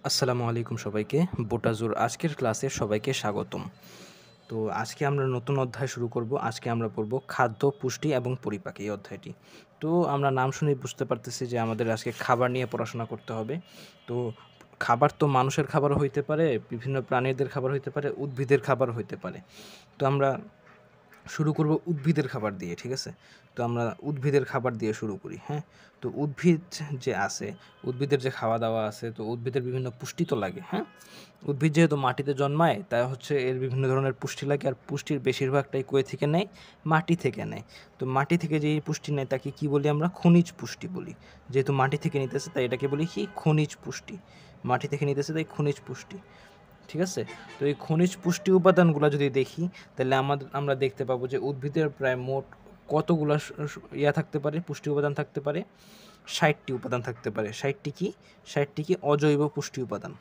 আসসালামু আলাইকুম সবাইকে। বোটাজুর আজকের ক্লাসে সবাইকে স্বাগতম। তো আজকে আমরা নতুন অধ্যায় শুরু করব। আজকে আমরা পড়ব খাদ্য, পুষ্টি এবং পরিপাক এই অধ্যায়টি। তো আমরা নাম শুনেই বুঝতে পারতেছি যে আমাদের আজকে খাবার নিয়ে পড়াশোনা করতে হবে। তো খাবার তো মানুষের খাবারও হইতে পারে, বিভিন্ন প্রাণীদের খাবার হইতে পারে, উদ্ভিদের খাবার হইতে পারে। তো আমরা শুরু করব উদ্ভিদের খাবার দিয়ে, ঠিক আছে? তো আমরা উদ্ভিদের খাবার দিয়ে শুরু করি, হ্যাঁ? তো উদ্ভিদ যে আছে, উদ্ভিদের যে খাওয়া দাওয়া আছে, তো উদ্ভিদের বিভিন্ন পুষ্টি তো লাগে, হ্যাঁ? উদ্ভিদ যেহেতু মাটিতে জন্মায়, তাই হচ্ছে এর বিভিন্ন ধরনের পুষ্টি লাগে, আর পুষ্টির বেশিরভাগটাই কই থেকে নেয়? মাটি থেকে নেয়। তো মাটি থেকে যেই পুষ্টি নেয় তাকে কি বলি আমরা? খনিজ পুষ্টি বলি। যেহেতু মাটি থেকে নিতেছে তাই এটাকে বলি কি? খনিজ পুষ্টি। মাটি থেকে নিতেছে তাই খনিজ পুষ্টি। ঠিক আছে? তো এই খনিজ পুষ্টি উপাদানগুলো যদি দেখি, তাহলে আমরা দেখতে পাবো যে উদ্ভিদের প্রায় মোট কতগুলা থাকতে পারে, পুষ্টি উপাদান থাকতে পারে? ৬০টি উপাদান থাকতে পারে। ৬০টি কি? ৬০টি কি? অজৈব পুষ্টি উপাদান।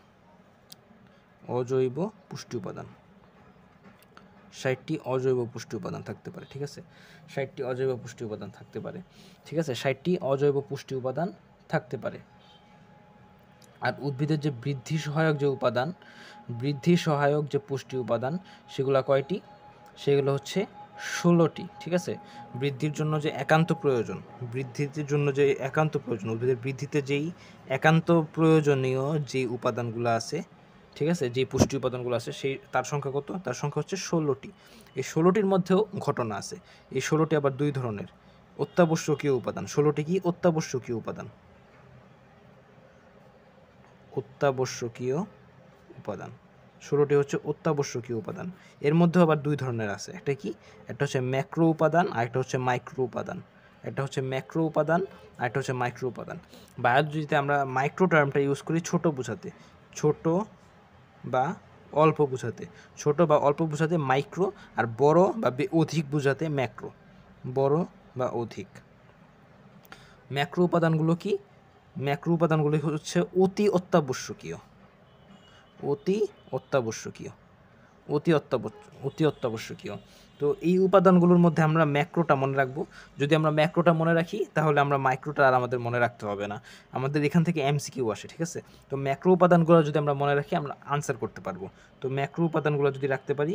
অজৈব পুষ্টি উপাদান। ৬০টি অজৈব পুষ্টি উপাদান থাকতে পারে, ঠিক আছে? ৬০টি অজৈব পুষ্টি উপাদান থাকতে পারে, ঠিক আছে? ৬০টি অজৈব পুষ্টি উপাদান থাকতে পারে। আর উদ্ভিদের যে বৃদ্ধি সহায়ক যে উপাদান, বৃদ্ধি সহায়ক যে পুষ্টি উপাদান, সেগুলো কয়টি? সেগুলো হচ্ছে ১৬টি, ঠিক আছে? বৃদ্ধির জন্য যে একান্ত প্রয়োজন, বৃদ্ধির জন্য যে একান্ত প্রয়োজন, উদ্ভিদের বৃদ্ধিতে যেই একান্ত প্রয়োজনীয় যে উপাদানগুলো আছে, ঠিক আছে? যেই পুষ্টি উপাদানগুলো আছে সেই তার সংখ্যা কত? তার সংখ্যা হচ্ছে ১৬টি। এই ১৬টির মধ্যেও ঘটনা আছে। এই ১৬টি আবার দুই ধরনের। অত্যাবশ্যকীয় উপাদান। ১৬টি কি? অত্যাবশ্যকীয় উপাদান। অত্যাবশ্যকীয় উপাদান। ১৬টি হচ্ছে অত্যাবশ্যকীয় উপাদান। এর মধ্যেও আবার দুই ধরনের আছে। একটা কি? একটা হচ্ছে ম্যাক্রো উপাদান, আর একটা হচ্ছে মাইক্রো উপাদান। একটা হচ্ছে ম্যাক্রো উপাদান, আর একটা হচ্ছে মাইক্রো উপাদান। বায়োলজিতে আমরা মাইক্রো টার্মটা ইউজ করি ছোট বোঝাতে। ছোট বা অল্প বোঝাতে। ছোট বা অল্প বোঝাতে মাইক্রো, আর বড় বা অধিক বোঝাতে ম্যাক্রো। বড় বা অধিক। ম্যাক্রো উপাদানগুলো কি? ম্যাক্রো উপাদানগুলি হচ্ছে অতি অত্যাবশ্যকীয়। অতি অত্যাবশ্যকীয়। অতি অত্যাবশ্যকীয়। তো এই উপাদানগুলোর মধ্যে আমরা ম্যাক্রোটা মনে রাখবো। যদি আমরা ম্যাক্রোটা মনে রাখি, তাহলে আমরা মাইক্রোটা আর আমাদের মনে রাখতে হবে না। আমাদের এখান থেকে এমসিকিউ আসে, ঠিক আছে? তো ম্যাক্রো উপাদানগুলো যদি আমরা মনে রাখি, আমরা আনসার করতে পারবো। তো ম্যাক্রো উপাদানগুলো যদি রাখতে পারি,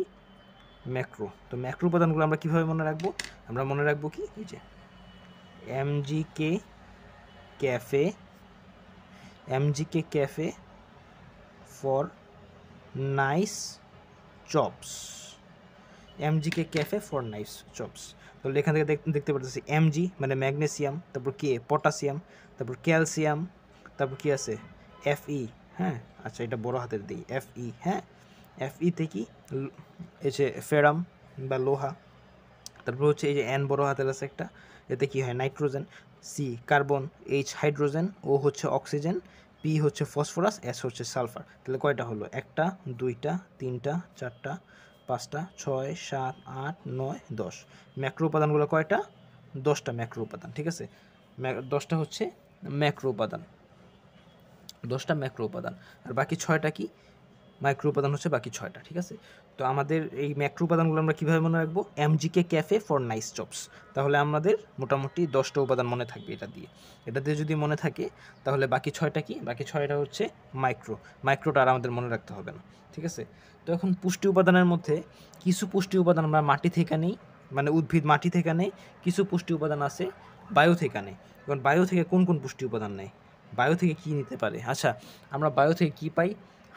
ম্যাক্রো। তো ম্যাক্রো উপাদানগুলো আমরা কীভাবে মনে রাখবো? আমরা মনে রাখবো কি? এই যে MGK cafe, MGK cafe for nice chops. MGK cafe for nice chops. তাহলে এখান থেকে দেখতে পারতেছি এমজি মানে ম্যাগনেসিয়াম, তারপর কে পটাশিয়াম, তারপর ক্যালসিয়াম, তারপর কি আছে এফই, হ্যাঁ? আচ্ছা, এটা বড় হাতের দিই, এফই, হ্যাঁ? এফইতে কি? এই যে ফেরাম বা লোহা। তারপর হচ্ছে এই যে এন বড় হাতের আছে একটা, এতে কি হয়? Nitrogen. C carbon, H hydrogen, O হচ্ছে অক্সিজেন, পি হচ্ছে ফসফরাস, এস হচ্ছে সালফার। তাহলে কয়টা হলো? একটা, দুইটা, তিনটা, চারটা, 5টা, 6, 7, 8, 9, 10। ম্যাক্রো উপাদানগুলো কয়টা? 10টা ম্যাক্রো উপাদান, ঠিক আছে? 10টা হচ্ছে ম্যাক্রো উপাদান। 10টা ম্যাক্রো উপাদান। আর বাকি 6টা কি? মাইক্রো উপাদান হচ্ছে বাকি 6টা, ঠিক আছে? তো আমাদের এই ম্যাক্রো উপাদানগুলো আমরা কীভাবে মনে রাখবো? এমজিকে ক্যাফে ফর নাইস চপস। তাহলে আমাদের মোটামুটি 10টা উপাদান মনে থাকবে এটা দিয়ে। এটা দিয়ে যদি মনে থাকে, তাহলে বাকি 6টা কি? বাকি 6টা হচ্ছে মাইক্রো। মাইক্রোটা আর আমাদের মনে রাখতে হবে না, ঠিক আছে? তো এখন পুষ্টি উপাদানের মধ্যে কিছু পুষ্টি উপাদান আমরা মাটি থেকে নেই, মানে উদ্ভিদ মাটি থেকে নেই। কিছু পুষ্টি উপাদান আছে বায়ু থেকে নেই। এখন বায়ু থেকে কোন কোন পুষ্টি উপাদান নেয়? বায়ু থেকে কী নিতে পারে? আচ্ছা, আমরা বায়ু থেকে কী পাই?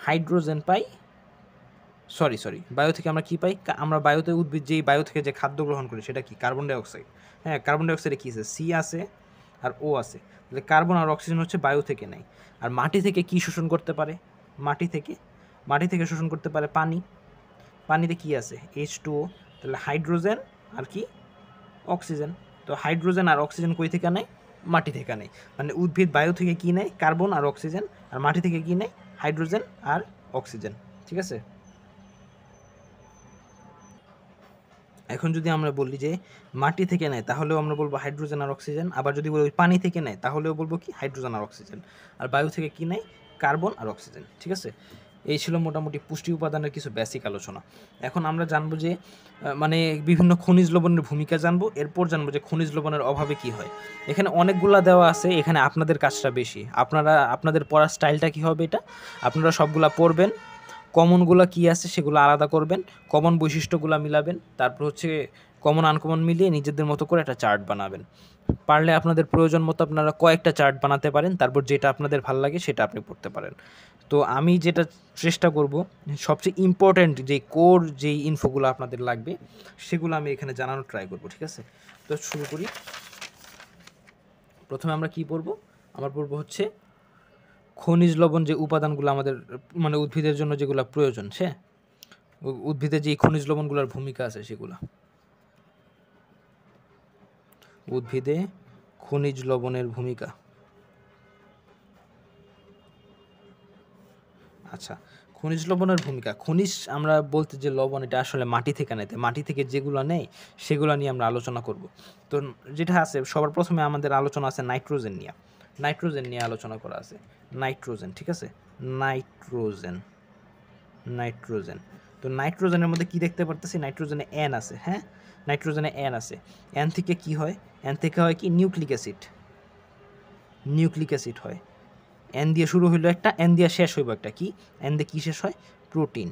হাইড্রোজেন পাই। সরি, বায়ু থেকে আমরা কী পাই? আমরা বায়ুতে উদ্ভিদ যেই বায়ু থেকে যে খাদ্য গ্রহণ করি সেটা কি? Carbon dioxide. হ্যাঁ, কার্বন ডাইঅক্সাইডে কী আছে? সি আছে আর ও আছে। তাহলে কার্বন আর অক্সিজেন হচ্ছে বায়ু থেকে নেয়। আর মাটি থেকে কী শোষণ করতে পারে? মাটি থেকে শোষণ করতে পারে পানি। পানিতে কী আছে? H2O। তাহলে হাইড্রোজেন আর কি? অক্সিজেন। তো হাইড্রোজেন আর অক্সিজেন কই থেকে নেয়? মাটি থেকে নেয়। মানে উদ্ভিদ বায়ু থেকে কী নেয়? কার্বন আর অক্সিজেন। আর মাটি থেকে কী নেয়? হাইড্রোজেন আর অক্সিজেন, ঠিক আছে? এখন যদি আমরা বলি যে মাটি থেকে নেয়, তাহলেও আমরা বলবো হাইড্রোজেন আর অক্সিজেন। আবার যদি বলি পানি থেকে নেয়, তাহলেও বলবো কি? হাইড্রোজেন আর অক্সিজেন। আর বায়ু থেকে কি নেয়? কার্বন আর অক্সিজেন, ঠিক আছে? এই ছিল মোটামুটি পুষ্টি উপাদানের কিছু বেসিক আলোচনা। এখন আমরা জানবো যে মানে বিভিন্ন খনিজ লবণের ভূমিকা জানবো, এরপর জানবো যে খনিজ লবণের অভাবে কি হয়। এখানে অনেকগুলা দেওয়া আছে, এখানে আপনাদের কাজটা বেশি, আপনাদের পড়ার স্টাইলটা কী হবে, এটা আপনারা সবগুলা পড়বেন, কমনগুলো কী আছে সেগুলো আলাদা করবেন, কমন বৈশিষ্ট্যগুলো মিলাবেন, তারপর হচ্ছে কমন আনকমন মিলিয়ে নিজেদের মতো করে একটা চার্ট বানাবেন। পারলে আপনাদের প্রয়োজন মতো আপনারা কয়েকটা চার্ট বানাতে পারেন, তারপর যেটা আপনাদের ভালো লাগে সেটা আপনি পড়তে পারেন। তো আমি যেটা চেষ্টা করব, সবচেয়ে ইম্পর্ট্যান্ট যে কোর যেই ইনফোগুলো আপনাদের লাগবে সেগুলো আমি এখানে জানানোর ট্রাই করব, ঠিক আছে? তো শুরু করি। প্রথমে আমরা কি পড়ব? আমরা পড়ব হচ্ছে খনিজ লবণ, যে উপাদানগুলো আমাদের মানে উদ্ভিদের জন্য যেগুলো প্রয়োজন, সে উদ্ভিদের যে খনিজ লবণগুলোর ভূমিকা আছে সেগুলো। উদ্ভিদে খনিজ লবণের ভূমিকা। আচ্ছা, খনিজ লবণের ভূমিকা। খনিজ আমরা বলতে যে লবণ, এটা আসলে মাটি থেকে নেয়, মাটি থেকে যেগুলো নেই সেগুলো নিয়ে আমরা আলোচনা করব। তো যেটা আছে সবার প্রথমে আমাদের আলোচনা আছে নাইট্রোজেন নিয়ে। নাইট্রোজেন নিয়ে আলোচনা করা আছে। নাইট্রোজেন, ঠিক আছে? Nitrogen, nitrogen. তো নাইট্রোজেনের মধ্যে কি দেখতে পারতেছি? নাইট্রোজেনে এন আছে, হ্যাঁ, নাইট্রোজেনে এন আছে। এন থেকে কি হয়? এন থেকে হয় কি? Nucleic acid. নিউক্লিক অ্যাসিড হয়। এন দিয়ে শুরু হইলো একটা, এন দিয়ে শেষ হইব একটা, কি এন দিয়ে কী শেষ হয়? প্রোটিন।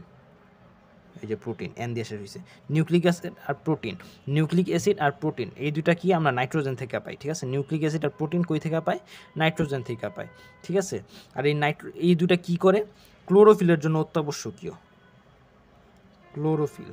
এই যে প্রোটিন, এন দিয়ে শেষ হয়েছে। নিউক্লিক অ্যাসিড আর প্রোটিন, নিউক্লিক অ্যাসিড আর প্রোটিন, এই দুইটা কি আমরা নাইট্রোজেন থেকে পাই, ঠিক আছে? নিউক্লিক অ্যাসিড আর প্রোটিন কই থেকে পাই? নাইট্রোজেন থেকে পাই, ঠিক আছে? আর এই দুইটা কি করে? ক্লোরোফিলের জন্য অত্যাবশ্যকীয়। ক্লোরোফিল,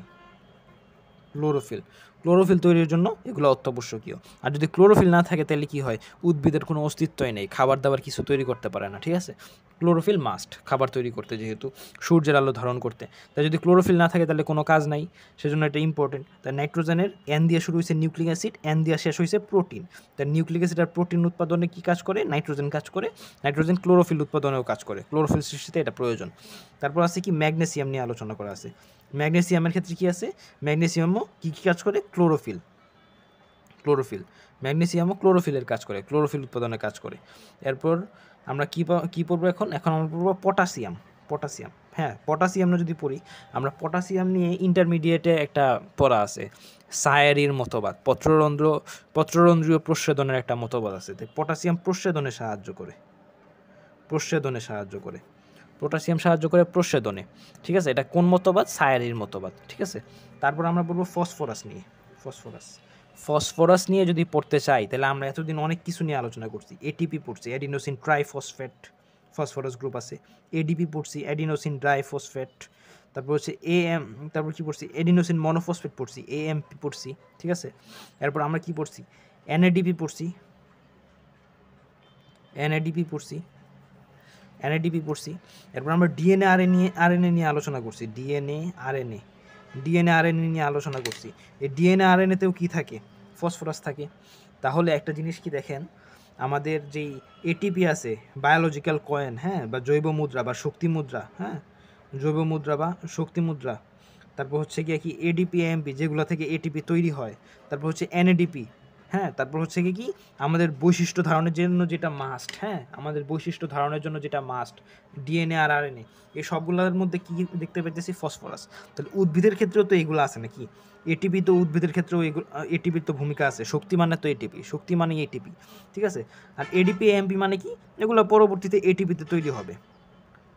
ক্লোরোফিল, ক্লোরোফিল তৈরির জন্য এগুলো অত্যাবশ্যকীয়। আর যদি ক্লোরোফিল না থাকে তাহলে কি হয়? উদ্ভিদের কোনো অস্তিত্বই নেই, খাবার দাবার কিছু তৈরি করতে পারে না, ঠিক আছে? ক্লোরোফিল মাস্ট খাবার তৈরি করতে, যেহেতু সূর্যের আলো ধারণ করতে। তাই যদি ক্লোরোফিল না থাকে তাহলে কোনো কাজ নাই, সেজন্য এটা ইম্পর্টেন্ট। তাই নাইট্রোজেনের এন দিয়ে শুরু হয়েছে নিউক্লিক অ্যাসিড, এন দিয়ে শেষ হয়েছে প্রোটিন। তাই নিউক্লিক অ্যাসিড আর প্রোটিন উৎপাদনে কী কাজ করে? নাইট্রোজেন কাজ করে। নাইট্রোজেন ক্লোরোফিল উৎপাদনেও কাজ করে, ক্লোরোফিল সৃষ্টিতে এটা প্রয়োজন। তারপর আছে কি? ম্যাগনেসিয়াম নিয়ে আলোচনা করা আছে। ম্যাগনেসিয়ামের ক্ষেত্রে কী আছে? ম্যাগনেসিয়ামও কী কী কাজ করে? Chlorophyll, chlorophyll. ম্যাগনেসিয়ামও ক্লোরোফিলের কাজ করে, ক্লোরোফিল উৎপাদনে কাজ করে। এরপর আমরা কী পড়বো এখন? আমরা পড়বো পটাশিয়াম। পটাশিয়াম, হ্যাঁ, পটাশিয়াম যদি পড়ি, আমরা পটাশিয়াম নিয়ে ইন্টারমিডিয়েটে একটা পড়া আছে, সায়ারির মতবাদ, পত্ররন্ধ্রীয় প্রস্বেদনের একটা মতবাদ আছে। তাই পটাশিয়াম প্রস্বেদনে সাহায্য করে, প্রস্বেদনে সাহায্য করে, পটাশিয়াম সাহায্য করে প্রস্বেদনে, ঠিক আছে? এটা কোন মতবাদ? সায়ারির মতবাদ, ঠিক আছে? তারপর আমরা বলবো ফসফরাস নিয়ে। ফসফরাস, ফসফরাস নিয়ে যদি পড়তে চাই তাহলে আমরা এতদিন অনেক কিছু নিয়ে আলোচনা করছি। এটিপি পড়ছি, অ্যাডিনোসিন ট্রাইফসফেট, ফসফরাস গ্রুপ আছে। এডিপি পড়ছি, অ্যাডিনোসিন ডাইফসফেট। তারপর হচ্ছে তারপর কী পড়ছি? অ্যাডিনোসিন মনোফসফেট পড়ছি, এএমপি পড়ছি, ঠিক আছে? এরপর আমরা কি পড়ছি? এনএডিপি পড়ছি, এনএডিপি পড়ছি, এনএডিপি পড়ছি। এরপর আমরা ডিএনএ আরএনএ নিয়ে আলোচনা করছি। ডিএনএ আরএনএ নিয়ে আলোচনা করছি। এই ডিএনএ আরএনএতেও কী থাকে? ফসফরাস থাকে। তাহলে একটা জিনিস কি দেখেন, আমাদের যেই এটিপি আছে, বায়োলজিক্যাল কয়েন, হ্যাঁ, বা জৈব মুদ্রা বা শক্তি মুদ্রা, হ্যাঁ, জৈব মুদ্রা বা শক্তি মুদ্রা। তারপর হচ্ছে গিয়ে কি? এডিপি, এএমপি, যেগুলো থেকে এটিপি তৈরি হয়। তারপর হচ্ছে এনএডিপি, হ্যাঁ। তারপর হচ্ছে কি? আমাদের বৈশিষ্ট্য ধারণের জন্য যেটা মাস্ট, হ্যাঁ, আমাদের বৈশিষ্ট্য ধারণের জন্য যেটা মাস্ট, ডিএনএ আর আরএনএ। এই সবগুলোর মধ্যে কি দেখতে পাইতেছি? ফসফরাস। তাহলে উদ্ভিদের ক্ষেত্রেও তো এগুলো আছে নাকি? এটিপি তো উদ্ভিদের ক্ষেত্রেও এটিপির তো ভূমিকা আছে। শক্তি মানে তো এটিপি, শক্তি মানে এটিপি, ঠিক আছে? আর এডিপি, এএমপি মানে কি? এগুলো পরবর্তীতে এটিপিতে তৈরি হবে।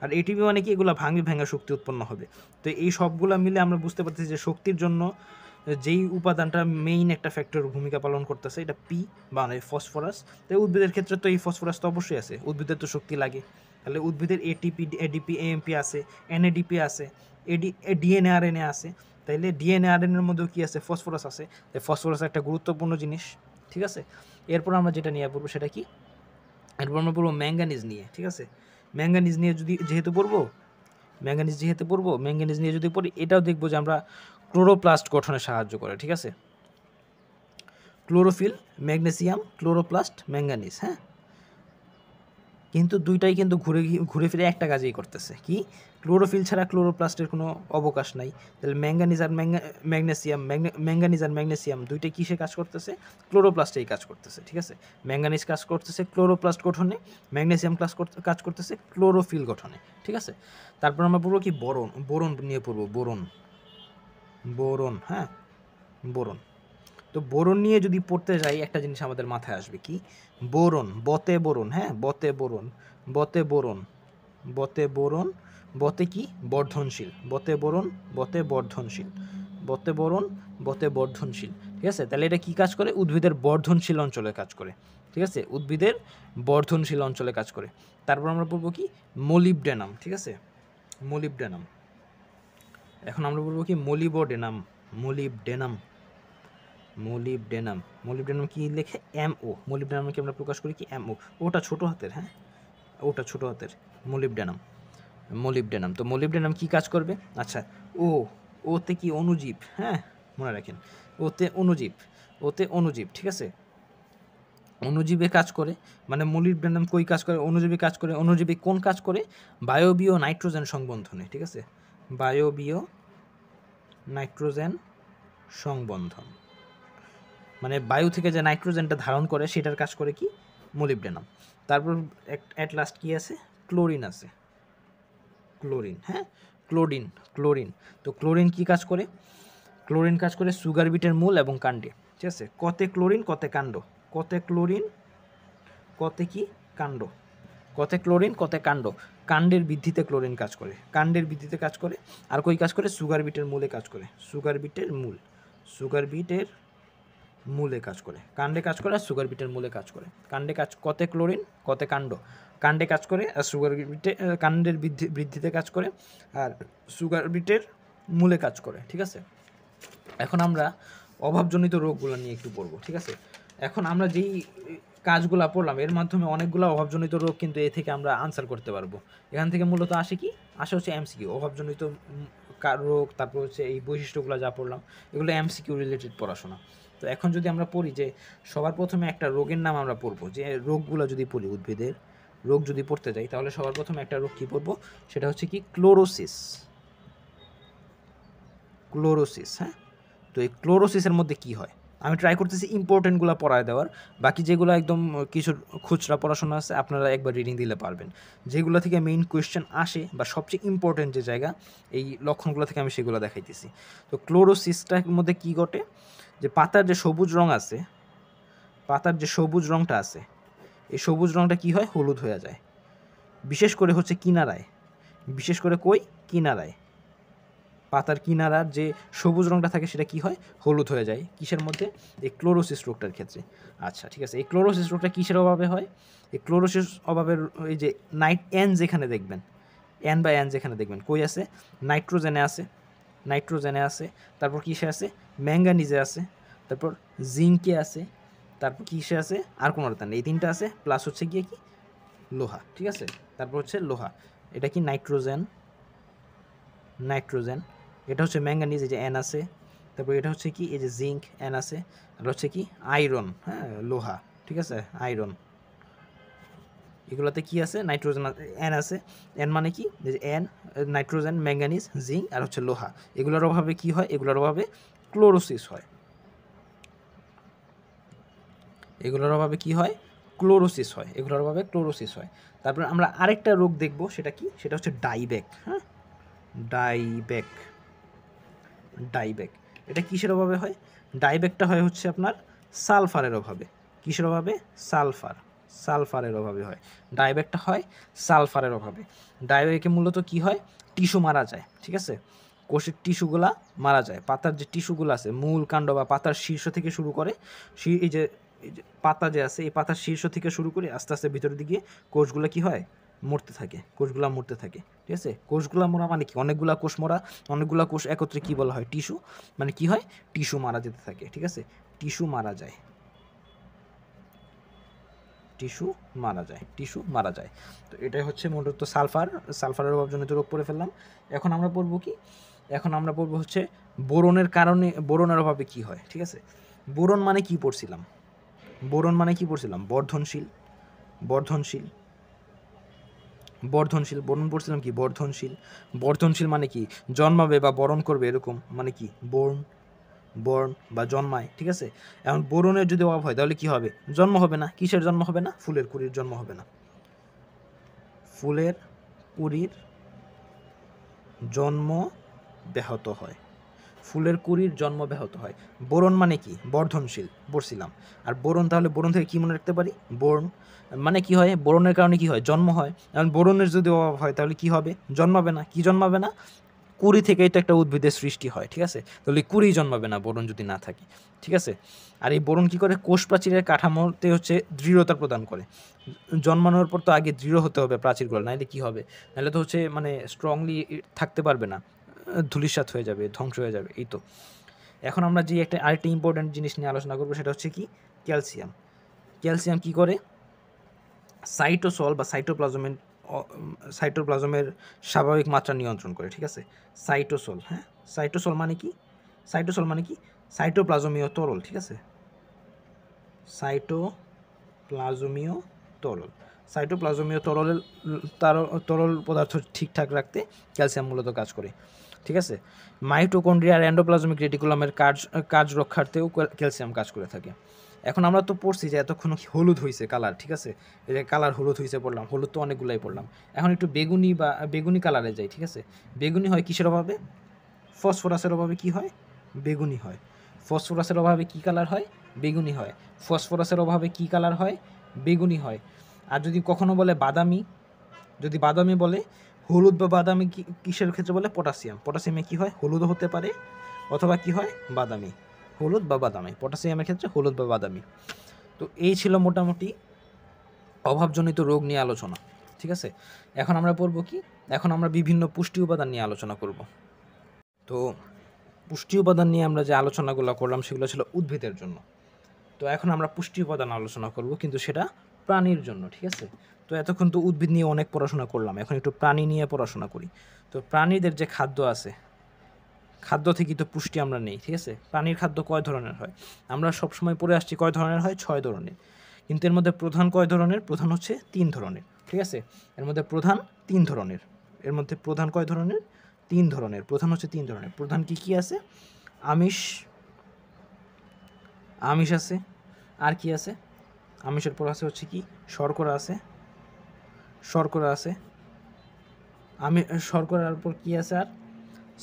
আর এটিপি মানে কি? এগুলো ভাঙা শক্তি উৎপন্ন হবে। তো এই সবগুলো মিলে আমরা বুঝতে পারতেছি যে শক্তির জন্য যেই উপাদানটা মেইন একটা ফ্যাক্টর ভূমিকা পালন করতেছে, এটা পি মানে ফসফরাস। তাই উদ্ভিদের ক্ষেত্রে তো এই ফসফরাস তো অবশ্যই আছে, উদ্ভিদের তো শক্তি লাগে। তাহলে উদ্ভিদের এটিপি, এডিপি, এএমপি আছে, এনএডিপি আছে, ডিএনএ আরএনএ আছে। তাইলে ডিএনএ আরএনএর মধ্যেও কি আছে? ফসফরাস আছে। তাই ফসফরাস একটা গুরুত্বপূর্ণ জিনিস, ঠিক আছে? এরপর আমরা যেটা নিয়ে পড়বো সেটা কি? এরপর আমরা পড়বো ম্যাঙ্গানিজ নিয়ে, ঠিক আছে? ম্যাঙ্গানিজ নিয়ে যেহেতু পড়বো, ম্যাঙ্গানিজ নিয়ে যদি পড়ি, এটাও দেখবো যে আমরা ক্লোরোপ্লাস্ট গঠনে সাহায্য করে, ঠিক আছে? ক্লোরোফিল, ম্যাগনেসিয়াম, ক্লোরোপ্লাস্ট, ম্যাঙ্গানিজ, হ্যাঁ। কিন্তু দুইটাই কিন্তু ঘুরে ফিরে একটা কাজই করতেছে, কি ক্লোরোফিল ছাড়া ক্লোরোপ্লাস্টের কোনো অবকাশ নাই। তাহলে ম্যাঙ্গানিজ আর ম্যাগনেসিয়াম দুইটাই কিসে কাজ করতেছে? ক্লোরোপ্লাস্টেই কাজ করতেছে, ঠিক আছে। ম্যাঙ্গানিজ কাজ করতেছে ক্লোরোপ্লাস্ট গঠনে, ম্যাগনেসিয়াম কাজ করতেছে ক্লোরোফিল গঠনে, ঠিক আছে। তারপর আমরা পড়বো কি বোরন, বোরন নিয়ে পড়বো, বোরন, বোরন, হ্যাঁ বোরন। তো বোরন নিয়ে যদি পড়তে যাই একটা জিনিস আমাদের মাথায় আসবে, কি বোরন, বতে বোরন, হ্যাঁ বতে বোরন, বতে বোরন, বতে বোরন, বতে কি বর্ধনশীল, বতে বোরন, বতে বর্ধনশীল, বতে বোরন, বতে বর্ধনশীল, ঠিক আছে। তাহলে এটা কি কাজ করে? উদ্ভিদের বর্ধনশীল অঞ্চলে কাজ করে, ঠিক আছে, উদ্ভিদের বর্ধনশীল অঞ্চলে কাজ করে। তারপর আমরা বলবো কি মোলিবডেনাম, ঠিক আছে, মোলিবডেনাম। এখন আমরা বলবো কি মোলিবোডেনাম, মোলিবডেনাম, মোলিবডেনাম, মোলিবডেনাম কি লেখে? MO, মোলিবডেনামকে আমরা প্রকাশ করি কি MO, ওটা ছোট হাতের, হ্যাঁ ওটা ছোট হাতের, মোলিবডেনাম, মোলিবডেনাম। তো মোলিবডেনাম কি কাজ করবে? আচ্ছা, ওতে কি অণুজীব, হ্যাঁ মনে রাখেন, ওতে অণুজীব, ওতে অণুজীব, ঠিক আছে, অণুজীবে কাজ করে। মানে মোলিবডেনাম কই কাজ করে? অণুজীবে কাজ করে। অণুজীবে কোন কাজ করে? বায়বীয় নাইট্রোজেন সংবন্ধনে, ঠিক আছে, বায়বীয় নাইট্রোজেন সংবন্ধন, মানে বায়ু থেকে যে নাইট্রোজেনটা ধারণ করে সেটার কাজ করে কি মোলিবডেনাম। তারপর অ্যাট লাস্ট কি আছে? ক্লোরিন আছে, ক্লোরিন, হ্যাঁ ক্লোরিন, ক্লোরিন। তো ক্লোরিন কি কাজ করে? ক্লোরিন কাজ করে সুগার বিটের মূল এবং কাণ্ডে, ঠিক আছে। কতে ক্লোরিন কতে কাণ্ড, কতে ক্লোরিন কতে কি কাণ্ড, কতে ক্লোরিন কতে কাণ্ড, কাণ্ডের বৃদ্ধিতে ক্লোরিন কাজ করে, কাণ্ডের বৃদ্ধিতে কাজ করে। আর কই কাজ করে? সুগার বিটের মূলে কাজ করে, সুগার বিটের মূল, সুগার বিটের মূলে কাজ করে, কাণ্ডে কাজ করে আর সুগার বিটের মূলে কাজ করে। কাণ্ডে কাজ কতে ক্লোরিন কতে কাণ্ড, কাণ্ডে কাজ করে আর সুগার বিটে কাণ্ডের বৃদ্ধিতে কাজ করে আর সুগার বিটের মূলে কাজ করে, ঠিক আছে। এখন আমরা অভাবজনিত রোগগুলো নিয়ে একটু পড়বো, ঠিক আছে। এখন আমরা যেই কাজগুলো পড়লাম এর মাধ্যমে অনেকগুলো অভাবজনিত রোগ কিন্তু এ থেকে আমরা আনসার করতে পারবো। এখান থেকে মূলত আসে কি? আসে হচ্ছে MCQ, অভাবজনিত রোগ, তারপর হচ্ছে এই বৈশিষ্ট্যগুলো যা পড়লাম এগুলো MCQ রিলেটেড পড়াশোনা। তো এখন যদি আমরা পড়ি যে সবার প্রথমে একটা রোগের নাম আমরা পড়বো, যে রোগগুলো যদি পড়ি, উদ্ভিদের রোগ যদি পড়তে যাই তাহলে সবার প্রথমে একটা রোগ কী পড়বো? সেটা হচ্ছে কি ক্লোরোসিস, ক্লোরোসিস, হ্যাঁ। তো এই ক্লোরোসিসের মধ্যে কি হয়? আমি ট্রাই করতেছি ইম্পর্টেন্টগুলো পড়ায় দেওয়ার, বাকি যেগুলো একদম কিছু খুচরা পড়াশোনা আছে আপনারা একবার রিডিং দিলে পারবেন। যেগুলো থেকে মেইন কোয়েশ্চেন আসে বা সবচেয়ে ইম্পর্টেন্ট যে জায়গা, এই লক্ষণগুলো থেকে আমি সেগুলো দেখাইতেছি। তো ক্লোরোসিসটার মধ্যে কি ঘটে? যে পাতার যে সবুজ রং আছে, পাতার যে সবুজ রংটা আছে, এই সবুজ রংটা কি হয়? হলুদ হয়ে যায়, বিশেষ করে হচ্ছে কিনারায়, বিশেষ করে কই? কিনারায়, পাতার কিনারার যে সবুজ রংটা থাকে সেটা কি হয়? হলুদ হয়ে যায়। কিসের মধ্যে? এই ক্লোরোসিস রোগটার ক্ষেত্রে। আচ্ছা ঠিক আছে, এই ক্লোরোসিস রোগটা কিসের অভাবে হয়? এই ক্লোরোসিস অভাবের এই যে N যেখানে দেখবেন, N যেখানে দেখবেন, কই আছে? নাইট্রোজেনে আছে, নাইট্রোজেনে আছে, তারপর কিসে আছে? ম্যাঙ্গানিজে আছে, তারপর জিঙ্কে আছে, তারপর কিসে আছে? আর কোনো নেই, এই তিনটা আছে, প্লাস হচ্ছে গিয়ে কি লোহা, ঠিক আছে। তারপর হচ্ছে লোহা, এটা কি নাইট্রোজেন, নাইট্রোজেন, এটা হচ্ছে ম্যাঙ্গানিজ, এই যে N আছে, তারপর এটা হচ্ছে কি এই যে জিঙ্ক N আছে, আর হচ্ছে কি আয়রন, হ্যাঁ লোহা, ঠিক আছে আয়রন। এগুলোতে কি আছে? নাইট্রোজেন N আছে, N মানে কি? এই যে N, নাইট্রোজেন, ম্যাঙ্গানিজ, জিঙ্ক আর হচ্ছে লোহা। এগুলোর অভাবে কি হয়? এগুলোর অভাবে ক্লোরোসিস হয়। এগুলোর অভাবে কি হয়? ক্লোরোসিস হয়, এগুলোর অভাবে ক্লোরোসিস হয়। তারপর আমরা আরেকটা রোগ দেখব, সেটা কি? সেটা হচ্ছে ডাইব্যাক, হ্যাঁ ডাইব্যাক, ডাইব্যাক। এটা কিসের অভাবে হয়? ডাইব্যাকটা হয় হচ্ছে আপনার সালফারের অভাবে। কিসের অভাবে? সালফার, সালফারের অভাবে হয় ডাইব্যাকটা, হয় সালফারের অভাবে। ডাইব্যাকে মূলত কি হয়? টিস্যু মারা যায়, ঠিক আছে, কোষের টিস্যুগুলা মারা যায়। পাতার যে টিস্যুগুলো আছে, মূল কাণ্ড বা পাতার শীর্ষ থেকে শুরু করে, এই যে পাতা যে আছে, এই পাতার শীর্ষ থেকে শুরু করে আস্তে আস্তে ভিতরের দিকে কোষগুলো কি হয়? মরতে থাকে, কোষগুলা মরতে থাকে, ঠিক আছে। কোষগুলা মরা মানে কি? অনেকগুলা কোষ মরা, অনেকগুলা কোষ একত্রে কি বলা হয়? টিস্যু। মানে কি হয়? টিস্যু মারা যেতে থাকে, ঠিক আছে, টিস্যু মারা যায়, টিস্যু মারা যায়, টিস্যু মারা যায়। তো এটাই হচ্ছে মূলত সালফার, সালফারের অভাবজনিত রোগ পড়ে ফেললাম। এখন আমরা পড়বো কি? এখন আমরা পড়বো হচ্ছে বোরনের কারণে, বোরনের অভাবে কি হয়, ঠিক আছে। বোরন মানে কি পড়ছিলাম? বোরন মানে কি পড়ছিলাম? বর্ধনশীল, বর্ধনশীল, বর্ধনশীল, বরণ পড়ছিলাম কি বর্ধনশীল। বর্ধনশীল মানে কি জন্মাবে বা বরণ করবে এরকম, মানে কি বর্ণ বা জন্মায়, ঠিক আছে। এখন বোরনের যদি অভাব হয় তাহলে কি হবে? জন্ম হবে না। কিসের জন্ম হবে না? ফুলের কুঁড়ির জন্ম হবে না। ফুলের কুঁড়ির জন্ম ব্যাহত হয়। ফুলের কুঁড়ির জন্ম ব্যাহত হয়। বোরন মানে কি বর্ধনশীল পড়ছিলাম। আর বোরন, তাহলে বোরন থেকে কি মনে রাখতে পারি? বোরন মানে কি হয়? বোরনের কারণে কি হয়? জন্ম হয়। এখন বোরনের যদি অভাব হয় তাহলে কি হবে? জন্মাবে না। কি জন্মাবে না? কুঁড়ি থেকে এটা একটা উদ্ভিদের সৃষ্টি হয়, ঠিক আছে। তাহলে কুঁড়ি জন্মাবে না বোরন যদি না থাকে, ঠিক আছে। আর এই বোরন কি করে? কোষ প্রাচীরের কাঠামোতে হচ্ছে দৃঢ়তা প্রদান করে। জন্মানোর পর তো আগে দৃঢ় হতে হবে প্রাচীরগুলো, নাহলে কি হবে? নাহলে তো হচ্ছে মানে স্ট্রংলি থাকতে পারবে না, ধূলিসাৎ হয়ে যাবে, ধ্বংস হয়ে যাবে। এই তো। এখন আমরা যে একটা আরেকটা ইম্পর্টেন্ট জিনিস নিয়ে আলোচনা করবো, সেটা হচ্ছে কি ক্যালসিয়াম। ক্যালসিয়াম কি করে? সাইটোসল বা সাইটোপ্লাজমের স্বাভাবিক মাত্রা নিয়ন্ত্রণ করে, ঠিক আছে। সাইটোসল, হ্যাঁ, সাইটোসল মানে কি? সাইটোসল মানে কি? সাইটোপ্লাজমীয় তরল, ঠিক আছে। সাইটোপ্লাজমীয় তরল। সাইটোপ্লাজমীয় তরল পদার্থ ঠিকঠাক রাখতে ক্যালসিয়াম মূলত কাজ করে, ঠিক আছে। মাইটোকন্ড্রিয়া আর এন্ডোপ্লাজমিক রেটিকুলামের কাজ রক্ষার্থেও ক্যালসিয়াম কাজ করে থাকে। এখন আমরা তো পড়ছি যে এতক্ষণ হলুদ হয়েছে কালার, ঠিক আছে। এই যে কালার হলুদ হয়েছে পড়লাম, হলুদ তো অনেকগুলাই পড়লাম। এখন একটু বেগুনি বা বেগুনি কালারে যাই, ঠিক আছে। বেগুনি হয় কিসের অভাবে? ফসফরাসের অভাবে কি হয়? বেগুনি হয়। ফসফরাসের অভাবে কি কালার হয়? বেগুনি হয়। ফসফরাসের অভাবে কি কালার হয়? বেগুনি হয়। আর যদি কখনো বলে বাদামি, যদি বাদামি বলে, হলুদ বা বাদামি কিসের ক্ষেত্রে বলে? পটাশিয়াম। পটাশিয়ামে কি হয়? হলুদও হতে পারে, অথবা কি হয়? বাদামি। হলুদ বা বাদামি, পটাশিয়ামের ক্ষেত্রে হলুদ বা বাদামি। তো এই ছিল মোটামুটি অভাবজনিত রোগ নিয়ে আলোচনা, ঠিক আছে। এখন আমরা পড়বো কি? এখন আমরা বিভিন্ন পুষ্টি উপাদান নিয়ে আলোচনা করব। তো পুষ্টি উপাদান নিয়ে আমরা যে আলোচনাগুলো করলাম সেগুলো ছিল উদ্ভিদের জন্য। তো এখন আমরা পুষ্টি উপাদান আলোচনা করব, কিন্তু সেটা প্রাণীর জন্য, ঠিক আছে। তো এতক্ষণ তো উদ্ভিদ নিয়ে অনেক পড়াশোনা করলাম, এখন একটু প্রাণী নিয়ে পড়াশোনা করি। তো প্রাণীদের যে খাদ্য আছে, খাদ্য থেকেই তো পুষ্টি আমরা নেই, ঠিক আছে। প্রাণীর খাদ্য কয় ধরনের হয়? আমরা সবসময় পড়ে আসছি কয় ধরনের হয়? 6 ধরনের। কিন্তু এর মধ্যে প্রধান কয় ধরনের? প্রধান হচ্ছে 3 ধরনের, ঠিক আছে। এর মধ্যে প্রধান 3 ধরনের। এর মধ্যে প্রধান কয় ধরনের? 3 ধরনের। প্রধান হচ্ছে 3 ধরনের। প্রধান কি কি আছে? আমিষ আছে। আর কি আছে? আমিষের পর আছে হচ্ছে কি শর্করা আছে। শর্করার পর কি আছে? আর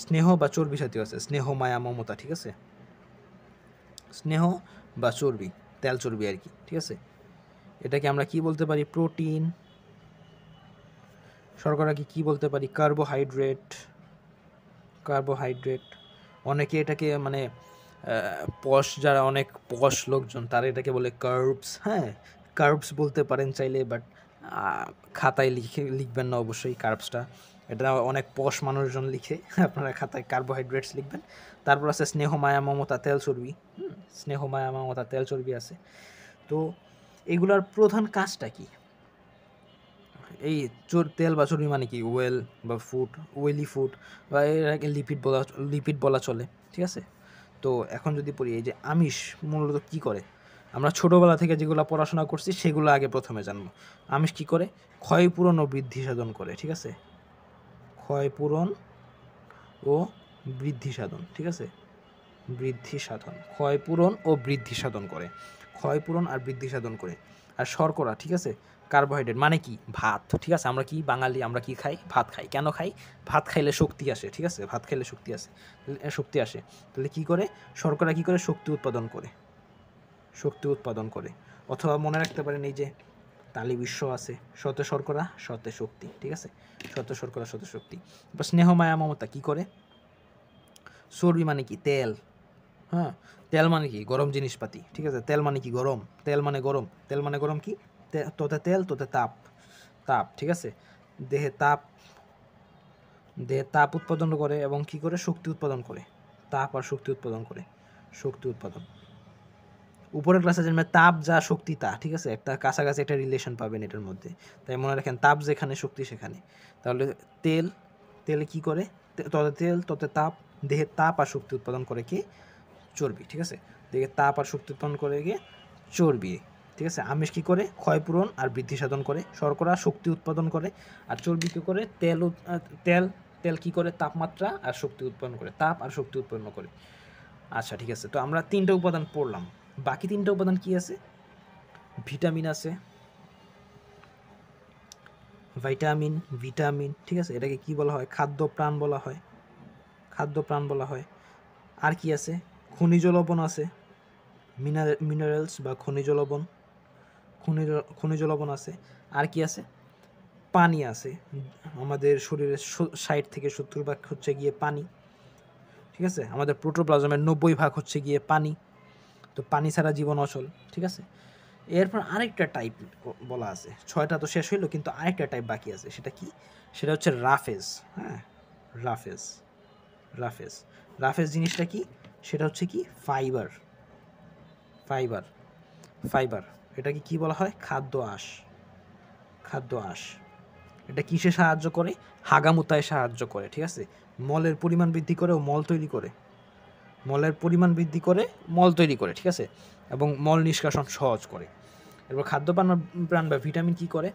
স্নেহ বা চর্বি জাতীয় আছে। স্নেহ, মায়া, মমতা, ঠিক আছে। স্নেহ বা চর্বি, তেল চর্বি আর কি, ঠিক আছে। এটাকে আমরা কি বলতে পারি? প্রোটিন। শর্করাকে কি বলতে পারি? কার্বোহাইড্রেট। অনেকে এটাকে মানে যারা অনেক পশ লোকজন তারা এটাকে বলে কার্বস। হ্যাঁ, কার্বস বলতে পারেন চাইলে, বাট খাতায় লিখবেন না অবশ্যই কার্বসটা। এটা অনেক পশ মানুষজন লিখে, আপনারা খাতায় কার্বোহাইড্রেটস লিখবেন। তারপর আছে স্নেহ, মায়া, মমতা, তেল চর্বি। স্নেহ, মায়া, মমতা, তেল চর্বি আছে। তো এগুলার প্রধান কাজটা কি? এই তেল বা চর্বি মানে কি? ওয়েল বা ফুড, ওয়েলি ফুড, বা এটাকে লিপিড বলা চলে, ঠিক আছে। তো এখন যদি পড়ি এই যে আমিষ মূলত কি করে, আমরা ছোটোবেলা থেকে যেগুলো পড়াশোনা করছি সেগুলো আগে প্রথমে জানবো। আমিষ কি করে? ক্ষয়পূরণ ও বৃদ্ধি সাধন করে, ঠিক আছে। ক্ষয়পূরণ ও বৃদ্ধি সাধন, ঠিক আছে। বৃদ্ধি সাধন, ক্ষয়পূরণ ও বৃদ্ধি সাধন করে। ক্ষয়পূরণ আর বৃদ্ধি সাধন করে। আর শর্করা, ঠিক আছে। কার্বোহাইড্রেট মানে কি? ভাত, ঠিক আছে। আমরা কি বাঙালি, আমরা কি খাই? ভাত খাই। কেন খাই? ভাত খাইলে শক্তি আসে, ঠিক আছে। ভাত খাইলে শক্তি আসে। তাহলে কি করে? শর্করা কি করে? শক্তি উৎপাদন করে। অথবা মনে রাখতে পারেন এই যে তালি বিশ্ব আছে, শত শর্করা শতে শক্তি, ঠিক আছে। শত শর্করা শত শক্তি। এবার স্নেহ, মায়া, মমতা কি করে? চর্বি মানে কি? তেল। হ্যাঁ, তেল মানে কি? গরম জিনিসপাতি, ঠিক আছে। তেল মানে কি? গরম। তেল মানে গরম কি? তোতে তেল, তোতে তাপ, ঠিক আছে। দেহে তাপ উৎপাদন করে এবং কি করে? শক্তি উৎপাদন করে। তাপ আর শক্তি উৎপাদন। উপরের ক্লাসে জানবে তাপ যা শক্তি তা, ঠিক আছে। একটা কাছাকাছি একটা রিলেশন পাবেন এটার মধ্যে। তাই মনে রাখেন, তাপ যেখানে শক্তি সেখানে। তাহলে তেলে কি করে? ততে তেল, ততে তাপ। দেহে তাপ আর শক্তি উৎপাদন করে কি? চর্বি, ঠিক আছে। দেহে তাপ আর শক্তি উৎপাদন করে গিয়ে চর্বি। ঠিক আছে। আমিষ কী করে? ক্ষয়পূরণ আর বৃদ্ধি সাধন করে। শর্করা শক্তি উৎপাদন করে। আর চর্বি কী করে? তেল কী করে? তাপমাত্রা আর শক্তি উৎপন্ন করে, তাপ আর শক্তি উৎপন্ন করে। আচ্ছা ঠিক আছে, তো আমরা 3টা উপাদান পড়লাম। বাকি 3টা উপাদান কি আছে? ভিটামিন আছে, ভিটামিন, ঠিক আছে। এটাকে কি বলা হয়? খাদ্য প্রাণ বলা হয়। আর কি আছে? খনিজ লবণ আছে, মিনারেলস বা খনিজ লবণ আছে। আর কি আছে? পানি আছে। আমাদের শরীরের 60 থেকে 70% হচ্ছে গিয়ে পানি, ঠিক আছে। আমাদের প্রোটোপ্লাজমের 90% হচ্ছে গিয়ে পানি। তো পানি ছাড়া জীবন অচল, ঠিক আছে। এরপর আরেকটা টাইপ বলা আছে, 6টা তো শেষ হইলো, কিন্তু আরেকটা টাইপ বাকি আছে। সেটা কি? সেটা হচ্ছে রাফেজ। হ্যাঁ, রাফেজ জিনিসটা কি? সেটা হচ্ছে কি? ফাইবার। এটাকে কি বলা হয়? খাদ্য আঁশ। এটা কিসে সাহায্য করে? হাগামুতায় সাহায্য করে, ঠিক আছে। মলের পরিমাণ বৃদ্ধি করে ও মল তৈরি করে, ঠিক আছে, এবং মল নিষ্কাশন সহজ করে। এরপর খাদ্য প্রাণ বা ভিটামিন কি করে?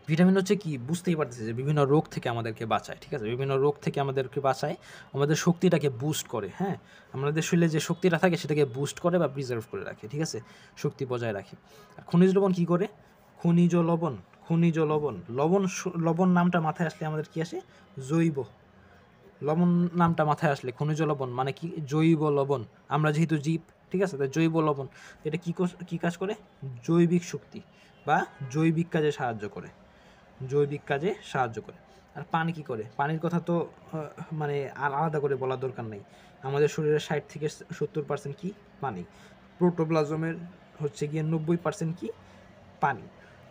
ভিটামিন হচ্ছে কি? বুঝতেই পারতেছে যে বিভিন্ন রোগ থেকে আমাদেরকে বাঁচায়, ঠিক আছে। বিভিন্ন রোগ থেকে আমাদেরকে বাঁচায়, আমাদের শক্তিটাকে বুস্ট করে। হ্যাঁ, আমাদের শরীরে যে শক্তিটা থাকে সেটাকে বুস্ট করে বা প্রিজার্ভ করে রাখে, ঠিক আছে, শক্তি বজায় রাখে। আর খনিজ লবণ কী করে? লবণ নামটা মাথায় আসলে আমাদের কি আসে? জৈব লবণ নামটা মাথায় আসলে খনিজ লবণ মানে কি? জৈব লবণ। আমরা যেহেতু জীব, ঠিক আছে, তাই জৈব লবণ। এটা কী কাজ করে? জৈবিক শক্তি বা জৈবিক কাজে সাহায্য করে। আর পানি কি করে? পানির কথা তো মানে আর আলাদা করে বলার দরকার নেই। আমাদের শরীরের 60 থেকে 70% কি? পানি। প্রোটোপ্লাজমের হচ্ছে গিয়ে 90% কি? পানি।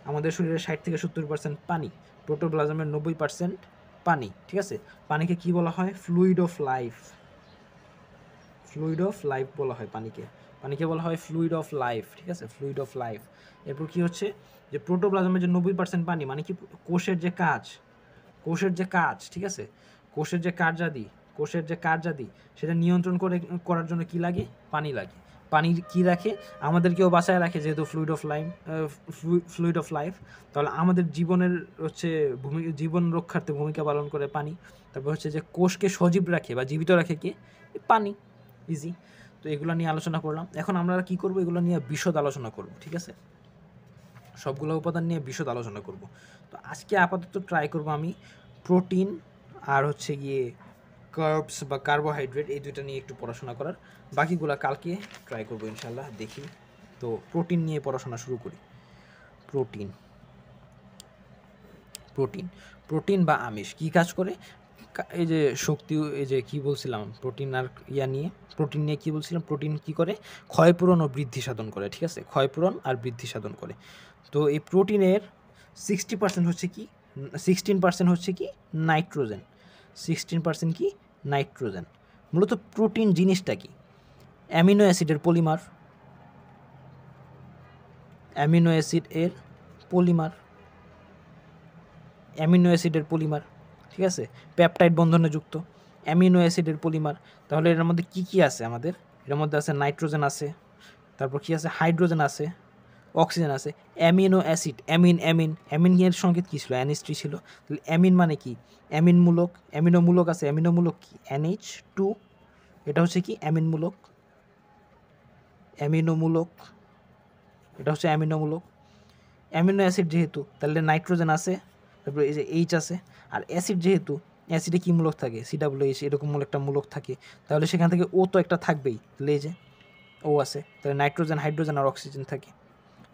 আমাদের শরীরের 60 থেকে 70% পানি, প্রোটোপ্লাজমের 90% পানি, ঠিক আছে। পানিকে কি বলা হয়? ফ্লুইড অফ লাইফ বলা হয় পানিকে বলা হয় ফ্লুইড অফ লাইফ, ঠিক আছে, ফ্লুইড অফ লাইফ। এরপর কি হচ্ছে? যে প্রোটোপ্লাজমের যে 90% পানি, মানে কি? কোষের যে কাজ, ঠিক আছে, কোষের যে কার্যাদি সেটা নিয়ন্ত্রণ করার জন্য কি লাগে? পানি লাগে। পানি কি রাখে? আমাদেরকেও বাঁচায় রাখে, যেহেতু ফ্লুইড অফ লাইফ। তাহলে আমাদের জীবনের হচ্ছে জীবন রক্ষার্থে ভূমিকা পালন করে পানি। তারপর হচ্ছে যে কোষকে সজীব রাখে বা জীবিত রাখে কে? পানি। ইজি। তো এগুলো নিয়ে আলোচনা করলাম। এখন আমরা কি করব? এগুলো নিয়ে বিশদ আলোচনা করব, ঠিক আছে। সবগুলো উপাদান নিয়ে বিশদ আলোচনা করব। তো আজকে আপাতত ট্রাই করব আমি প্রোটিন আর হচ্ছে গিয়ে কার্বস বা কার্বোহাইড্রেট, এই দুইটা নিয়ে একটু পড়াশোনা করার। বাকিগুলা কালকে ট্রাই করব ইনশাল্লাহ, দেখি। তো প্রোটিন নিয়ে পড়াশোনা শুরু করি। প্রোটিন বা আমিষ কী কাজ করে? এই যে শক্তি, এই যে কী বলছিলাম প্রোটিন আর প্রোটিন নিয়ে কী বলছিলাম? প্রোটিন কী করে? ক্ষয়পূরণ ও বৃদ্ধি সাধন করে, ঠিক আছে, ক্ষয়পূরণ আর বৃদ্ধি সাধন করে। তো এই প্রোটিনের 16% হচ্ছে কি? 16% হচ্ছে কি? নাইট্রোজেন। 16% কি? নাইট্রোজেন। মূলত প্রোটিন জিনিসটা কি? অ্যামিনো অ্যাসিডের পলিমার, ঠিক আছে, পেপটাইড বন্ধনে যুক্ত অ্যামিনো অ্যাসিডের পলিমার। তাহলে এর মধ্যে কি কি আছে? আমাদের এর মধ্যে আছে নাইট্রোজেন আছে, তারপর কি আছে? হাইড্রোজেন আছে, অক্সিজেন আছে। অ্যামিনো অ্যাসিড, অ্যামিন এর সংকেত কী ছিল? NH3 ছিল। তাহলে অ্যামিন মানে কি? অ্যামিনো মূলক আছে। অ্যামিনো মূলক কি? NH2। এটা হচ্ছে কি? অ্যামিনো মূলক। অ্যামিনো অ্যাসিড যেহেতু, তাহলে নাইট্রোজেন আছে, তারপরে এই যে H আছে। আর অ্যাসিড যেহেতু, অ্যাসিডে কি মূলক থাকে? COH, এরকম একটা মূলক থাকে। তাহলে সেখান থেকে O তো একটা থাকবেই, তাহলে এই যে O আছে। তাহলে নাইট্রোজেন, হাইড্রোজেন আর অক্সিজেন থাকে।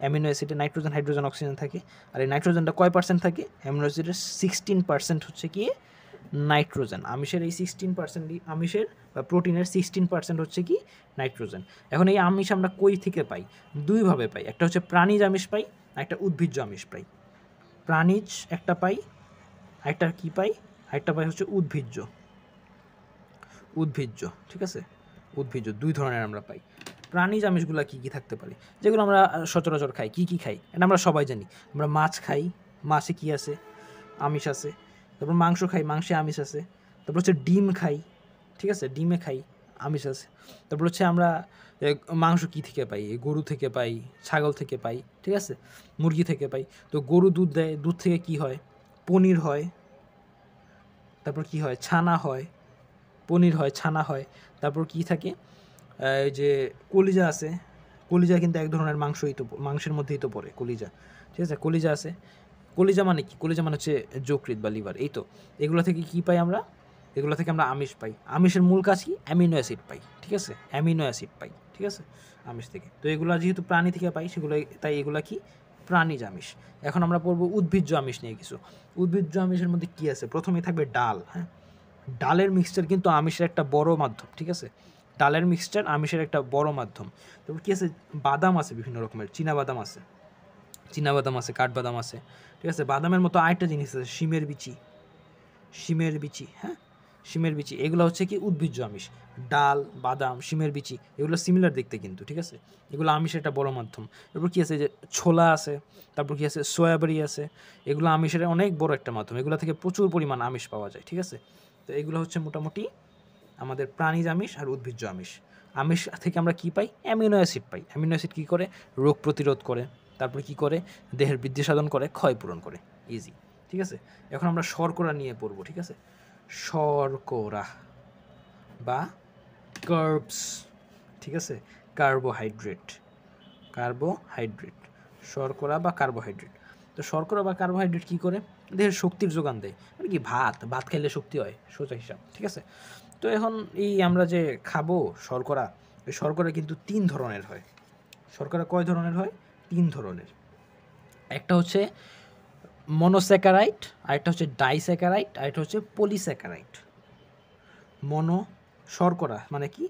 অ্যামিনো অ্যাসিডে নাইট্রোজেন, হাইড্রোজেন, অক্সিজেন থাকে। আর এই নাইট্রোজেনটা কয় পার্সেন্ট থাকে? অ্যামিনো অ্যাসিডের 16% হচ্ছে কি নাইট্রোজেন। আমিষের এই 16%, আমিষের বা প্রোটিনের 16% হচ্ছে কি নাইট্রোজেন। এখন এই আমিষ আমরা কই থেকে পাই? দুইভাবে পাই। একটা হচ্ছে প্রাণীজ আমিষ পাই, একটা উদ্ভিজ্জ আমিষ পাই। প্রাণীজ একটা পাই, আরেকটা কি পাই? আরেকটা পাই হচ্ছে উদ্ভিজ্জ, ঠিক আছে, উদ্ভিজ্জ। দুই ধরনের আমরা পাই। প্রাণীজ আমিষগুলো কী কী থাকতে পারে? যেগুলো আমরা সচরাচর খাই। কী খাই? এটা আমরা সবাই জানি। আমরা মাছ খাই, মাছে কী আছে? আমিষ আছে। তারপর মাংস খাই, মাংসে আমিষ আছে। তারপর হচ্ছে ডিম খাই, ঠিক আছে, ডিমে খাই আমিষ আছে। তারপর হচ্ছে আমরা মাংস কী থেকে পাই? গরু থেকে পাই, ছাগল থেকে পাই, ঠিক আছে, মুরগি থেকে পাই। তো গরু দুধ দেয়, দুধ থেকে কি হয়? পনির হয়। তারপর কি হয়? ছানা হয়, পনির হয়, ছানা হয়। তারপর কি থাকে? এই যে কলিজা আছে, কলিজা কিন্তু এক ধরনের মাংসই তো, মাংসের মধ্যেই তো পড়ে কলিজা, ঠিক আছে, কলিজা আছে। কলিজা মানে কি? কলিজা মানে হচ্ছে যকৃৎ বা লিভার, এই তো। এগুলো থেকে কি পাই আমরা? এগুলো থেকে আমরা আমিষ পাই। আমিষের মূল কাজ কি? অ্যামিনো অ্যাসিড পাই, ঠিক আছে, অ্যামিনো অ্যাসিড পাই, ঠিক আছে, আমিষ থেকে। তো এগুলো যেহেতু প্রাণী থেকে পাই, সেগুলো তাই এগুলো কি? প্রাণীজ আমিষ। এখন আমরা পড়বো উদ্ভিজ্জ আমিষ নিয়ে কিছু। উদ্ভিজ্জ আমিষের মধ্যে কি আছে? প্রথমেই থাকবে ডাল। হ্যাঁ, ডালের মিক্সচার কিন্তু আমিষের একটা বড় মাধ্যম, ঠিক আছে, ডালের মিক্সচার আমিষের একটা বড় মাধ্যম। তারপর কি আছে? বাদাম আছে বিভিন্ন রকমের, চীনাবাদাম আছে, চীনাবাদাম আছে, কাঠবাদাম আছে, ঠিক আছে। বাদামের মতো আরেকটা জিনিস আছে, শিমের বিচি, শিমের বিচি, হ্যাঁ, শিমের বিচি। এগুলো হচ্ছে কি? উদ্ভিজ্জ আমিষ। ডাল, বাদাম, শিমের বিচি, এগুলো সিমিলার দেখতে কিন্তু, ঠিক আছে, এগুলো আমিষের একটা বড় মাধ্যম। তারপর কি আছে? যে ছোলা আছে, তারপর কি আছে? সয়াবড়ি আছে, এগুলো আমিষের অনেক বড় একটা মাধ্যম। এগুলো থেকে প্রচুর পরিমাণ আমিষ পাওয়া যায়, ঠিক আছে। তো এগুলো হচ্ছে মোটামুটি আমাদের প্রাণীজ আমিষ আর উদ্ভিজ্জ আমিষ। আমিষ থেকে আমরা কি পাই? অ্যামিনো অ্যাসিড পাই। অ্যামিনো অ্যাসিড কী করে? রোগ প্রতিরোধ করে, তারপরে কি করে? দেহের বৃদ্ধি সাধন করে, ক্ষয় পূরণ করে। ইজি, ঠিক আছে। এখন আমরা শর্করা নিয়ে পড়বো, ঠিক আছে। শর্করা বা কার্বস, ঠিক আছে, কার্বোহাইড্রেট, কার্বোহাইড্রেট, শর্করা বা কার্বোহাইড্রেট। তো শর্করা বা কার্বোহাইড্রেট কী করে? দেহের শক্তির যোগান দেয়। মানে কি? ভাত খাইলে শক্তি হয়, সোজা হিসাব, ঠিক আছে। তো এখন এই আমরা যে খাবো শর্করা, এই শর্করা কিন্তু 3 ধরনের হয়। শর্করা কয় ধরনের হয়? 3 ধরনের। একটা হচ্ছে মনোস্যাকারাইড, আরেকটা হচ্ছে ডাইস্যাকারাইড, আরেকটা হচ্ছে পলিস্যাকারাইড। শর্করা মানে কি?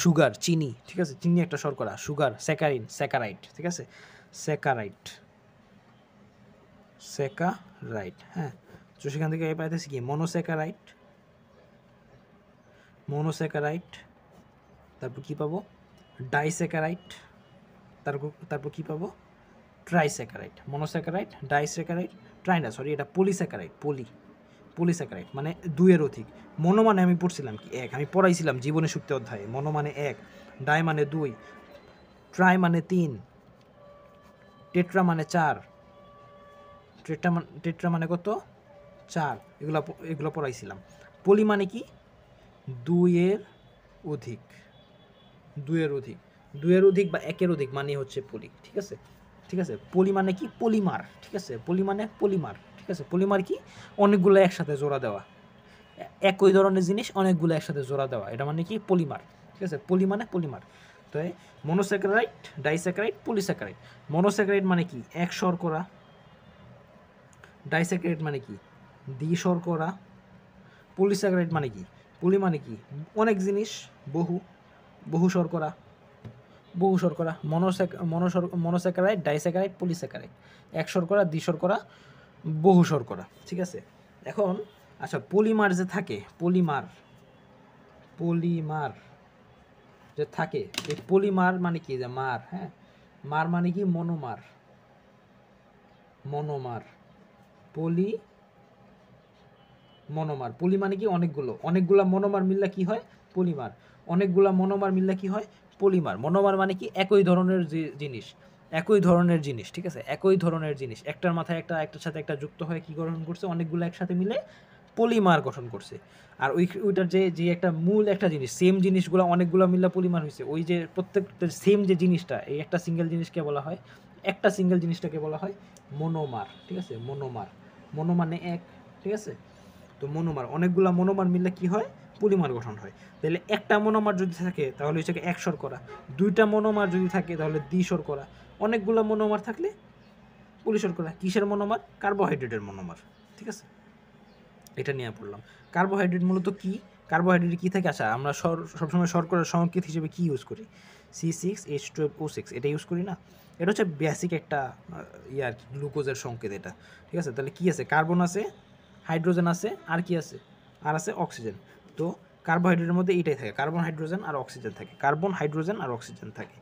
সুগার, চিনি, ঠিক আছে, চিনি একটা শর্করা, সুগার, স্যাকারিন, স্যাকারাইড, ঠিক আছে, স্যাকারাইড, স্যাকারাইড, হ্যাঁ। তো সেখান থেকে পাইতেছি কি? মনোস্যাকারাইড, মনোস্যাকারাইড, তারপর কি পাবো? ডাইস্যাকারাইড, তারপর কি পাবো? ট্রাইস্যাকারাইড। মনোস্যাকারাইড, ডাইস্যাকারাইড, এটা পলিস্যাকারাইড, পলিস্যাকারাইড মানে 2-এর অধিক। মনো মানে আমি পড়ছিলাম কি? 1, আমি পড়াইছিলাম জীবনে শক্তি অধ্যায়ে। মনো মানে 1, ডাই মানে 2, ট্রাই মানে 3, টেট্রা মানে 4, টেট্রা মানে কত? 4। এগুলো পড়াইছিলাম। পলি মানে কি? 2-এর অধিক, 2-এর অধিক, 2-এর অধিক বা 1-এর অধিক মানে হচ্ছে পলি, ঠিক আছে, ঠিক আছে। পলি মানে কি? পলিমার, ঠিক আছে, পলি মানে পলিমার, ঠিক আছে। পলিমার কি? অনেকগুলো একসাথে জোড়া দেওয়া, একই ধরনের জিনিস অনেকগুলো একসাথে জোড়া দেওয়া, এটা মানে কি? পলিমার, ঠিক আছে। পলি মানে পলিমার। তো মনোস্যাকারাইড, ডাইস্যাকারাইড, পলিস্যাকারাইড। মনোস্যাকারাইড মানে কি? 1 শর্করা। ডাইস্যাকারাইড মানে কি? দ্বিশর্করা। পলিস্যাকারাইড মানে কি? পলি মানে কি? অনেক জিনিস, বহু শর্করা, বহু শর্করা। Monosaccharide, disaccharide, polysaccharide. 1 শর্করা, দ্বিশর্করা, বহু শর্করা, ঠিক আছে। এখন আচ্ছা, পলিমার যে থাকে, পলিমার যে থাকে, এই পলিমার মানে কি? যে মার, হ্যাঁ, মার মানে কি? মনোমার, পলি মানে কি? অনেকগুলা মনোমার মিললে কি হয়? পলিমার। অনেকগুলা মনোমার মিললে কি হয়? পলিমার। মনোমার মানে কি? একই ধরনের জিনিস, ঠিক আছে, একই ধরনের জিনিস একটার মাথায় একটার সাথে একটা যুক্ত হয়ে কি গঠন করছে? অনেকগুলো একসাথে মিলে পলিমার গঠন করছে। আর ওইটার যে একটা মূল একটা জিনিস, সেম জিনিসগুলো অনেকগুলো মিললে পলিমার হয়েছে। ওই যে প্রত্যেকটা সেম যে জিনিসটা, এই একটা সিঙ্গেল জিনিসকে বলা হয়, একটা সিঙ্গেল জিনিসটাকে বলা হয় মনোমার, ঠিক আছে, মনোমার। মনো মানে 1, ঠিক আছে। তো মনোমার, অনেকগুলা মনোমার মিললে কি হয়? পলিমার গঠন হয়। তাহলে একটা মনোমার যদি থাকে তাহলে হচ্ছে 1 শর্করা, 2টা মনোমার যদি থাকে তাহলে দ্বিশর্করা, অনেকগুলা মনোমার থাকলে পলিশর্করা। কিসের মনোমার? কার্বোহাইড্রেটের মনোমার, ঠিক আছে। এটা নিয়ে পড়লাম। কার্বোহাইড্রেট মূলত কি? কার্বোহাইড্রেট কি থাকে? আচ্ছা, আমরা সবসময় শর্করার সংকেত হিসেবে কি ইউজ করি? C6H12O6, এটা ইউজ করি না? এটা হচ্ছে বেসিক একটা আর কি, গ্লুকোজের সংকেত এটা, ঠিক আছে। তাহলে কি আছে? কার্বন আছে, হাইড্রোজেন আছে, আর কি আছে? আর আছে অক্সিজেন। তো কার্বোহাইড্রেটের মধ্যে এইটাই থাকে, কার্বন, হাইড্রোজেন আর অক্সিজেন থাকে, কার্বন, হাইড্রোজেন আর অক্সিজেন থাকে।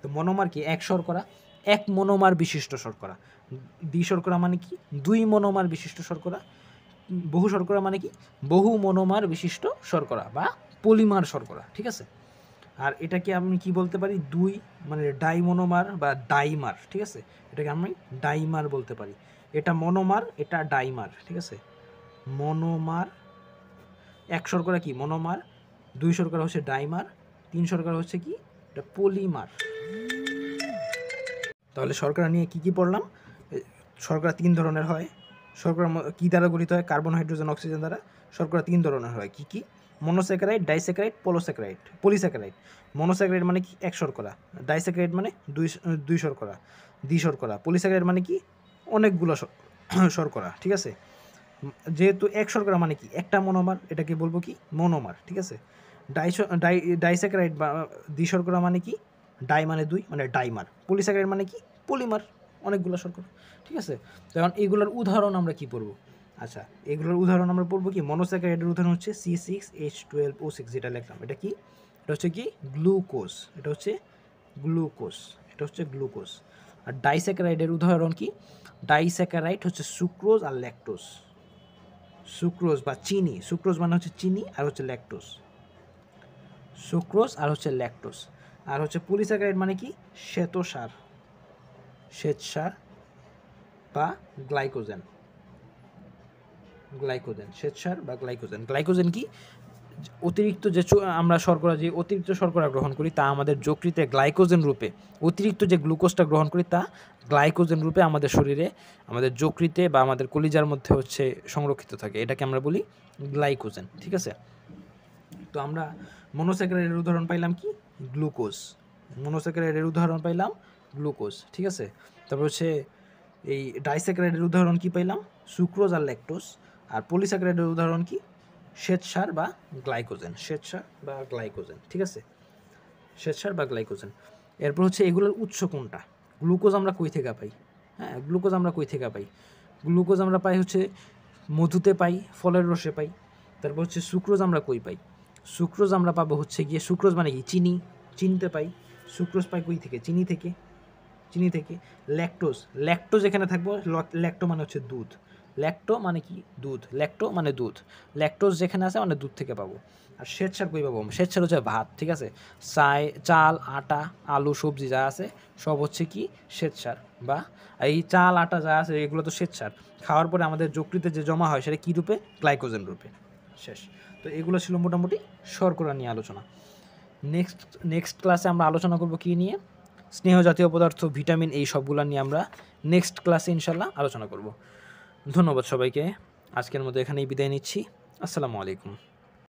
তো মনোমার কি? 1 শর্করা, 1 মনোমার বিশিষ্ট শর্করা। দ্বিশর্করা মানে কি? 2 মনোমার বিশিষ্ট শর্করা। বহু শর্করা মানে কি? বহু মনোমার বিশিষ্ট শর্করা বা পলিমার শর্করা, ঠিক আছে। আর এটাকে আমি কি বলতে পারি, দুই মানে ডাইমোনোমার বা ডাইমার, ঠিক আছে। এটাকে আমি ডাইমার বলতে পারি। এটা মনোমার, এটা ডাইমার, ঠিক আছে। মনোমার, এক শর্করা কি মনোমার, দুই শর্করা হচ্ছে ডাইমার, তিন শর্করা হচ্ছে কি এটা পলিমার। তাহলে শর্করা নিয়ে কি পড়লাম? শর্করা তিন ধরনের হয়। শর্করা কি দ্বারা গঠিত হয়? কার্বন, হাইড্রোজেন, অক্সিজেন দ্বারা। শর্করা তিন ধরনের হয়, কি কি? Monosaccharide, disaccharide, polysaccharide. মনোস্যাকারাইড মানে কি? এক শর্করা। ডাইস্যাকারাইড মানে দুই শর্করা, দ্বিশর্করা। পলিস্যাকারাইড মানে কি? অনেকগুলো শর্করা, ঠিক আছে। যেহেতু এক শর্করা মানে কি? একটা মনোমার, এটাকে বলবো কি? মনোমার, ঠিক আছে। ডাইস্যাকারাইড বা দ্বিশর্করা মানে কি? ডাই মানে দুই, মানে ডাইমার। পলিস্যাকারাইড মানে কি? পলিমার, অনেকগুলো শর্করা, ঠিক আছে। তো এখন এইগুলোর উদাহরণ আমরা কি পড়ব? আচ্ছা, এগুলোর উদাহরণ আমরা পড়বো কি? মনোস্যাকারাইডের উদাহরণ হচ্ছে C6H12O6, যেটা লিখলাম। এটা কি? এটা হচ্ছে কি? গ্লুকোজ। এটা হচ্ছে গ্লুকোজ, এটা হচ্ছে গ্লুকোজ। আর ডাইস্যাকারাইডের উদাহরণ কি? ডাইস্যাকারাইড হচ্ছে সুক্রোজ আর ল্যাকটোজ। সুক্রোজ বা চিনি, সুক্রোজ মানে হচ্ছে চিনি, আর হচ্ছে ল্যাকটোজ। সুক্রোজ আর হচ্ছে ল্যাকটোজ। আর হচ্ছে পলিস্যাকারাইড মানে কি? শ্বেতসার, শ্বেতসার বা গ্লাইকোজেন। গ্লাইকোজেন, শ্বেতসার বা গ্লাইকোজেন। গ্লাইকোজেন কি? অতিরিক্ত যে আমরা শর্করা, যে অতিরিক্ত শর্করা গ্রহণ করি তা আমাদের যকৃতে গ্লাইকোজেন রূপে, অতিরিক্ত যে গ্লুকোজটা গ্রহণ করি তা গ্লাইকোজেন রূপে আমাদের শরীরে, আমাদের যকৃতে বা আমাদের কলিজার মধ্যে হচ্ছে সংরক্ষিত থাকে। এটাকে আমরা বলি গ্লাইকোজেন, ঠিক আছে। তো আমরা মনোস্যাকারাইডের উদাহরণ পাইলাম কি? গ্লুকোজ। মনোস্যাকারাইডের উদাহরণ পাইলাম গ্লুকোজ, ঠিক আছে। তারপর হচ্ছে এই ডাইস্যাকারাইডের উদাহরণ কি পাইলাম? সুক্রোজ আর ল্যাকটোজ। আর পলিস্যাকারাইডের উদাহরণ কি? শ্বেতসার বা গ্লাইকোজেন, শ্বেতসার বা গ্লাইকোজেন, ঠিক আছে। শ্বেতসার বা গ্লাইকোজেন। এরপর হচ্ছে এগুলোর উৎস কোনটা? গ্লুকোজ আমরা কই থেকে পাই? হ্যাঁ, গ্লুকোজ আমরা কই থেকে পাই? গ্লুকোজ আমরা পাই হচ্ছে মধুতে পাই, ফলের রসে পাই। তারপর হচ্ছে সুক্রোজ আমরা কই পাই? সুক্রোজ আমরা পাবো হচ্ছে গিয়ে, সুক্রোজ মানে কি? চিনি, চিনিতে পাই। সুক্রোজ পাই কই থেকে? চিনি থেকে, চিনি থেকে। ল্যাকটোজ, ল্যাকটোজ এখানে থাকবো, ল্যাকটো মানে হচ্ছে দুধ। ল্যাকটো মানে কি? দুধ। ল্যাকটো মানে দুধ। ল্যাকটোজ যেখানে আছে মানে দুধ থেকে পাবো। আর শ্বেতসার কই পাবো? শ্বেতসার হচ্ছে ভাত, ঠিক আছে। চাল, আটা, আলু, সবজি যা আছে সব হচ্ছে কি? শ্বেতসার। বা এই চাল, আটা যা আছে এগুলো তো শ্বেতসার। খাওয়ার পরে আমাদের যকৃতে যে জমা হয় সেটা কী রূপে? গ্লাইকোজেন রূপে। শেষ। তো এগুলো ছিল মোটামুটি শর্করা নিয়ে আলোচনা। নেক্সট ক্লাসে আমরা আলোচনা করব কী নিয়ে? স্নেহ জাতীয় পদার্থ, ভিটামিন, এই সবগুলো নিয়ে আমরা নেক্সট ক্লাসে ইনশাল্লাহ আলোচনা করব। ধন্যবাদ সবাইকে। আজকের মতো এখানেই বিদায় নিচ্ছি। আসসালামু আলাইকুম।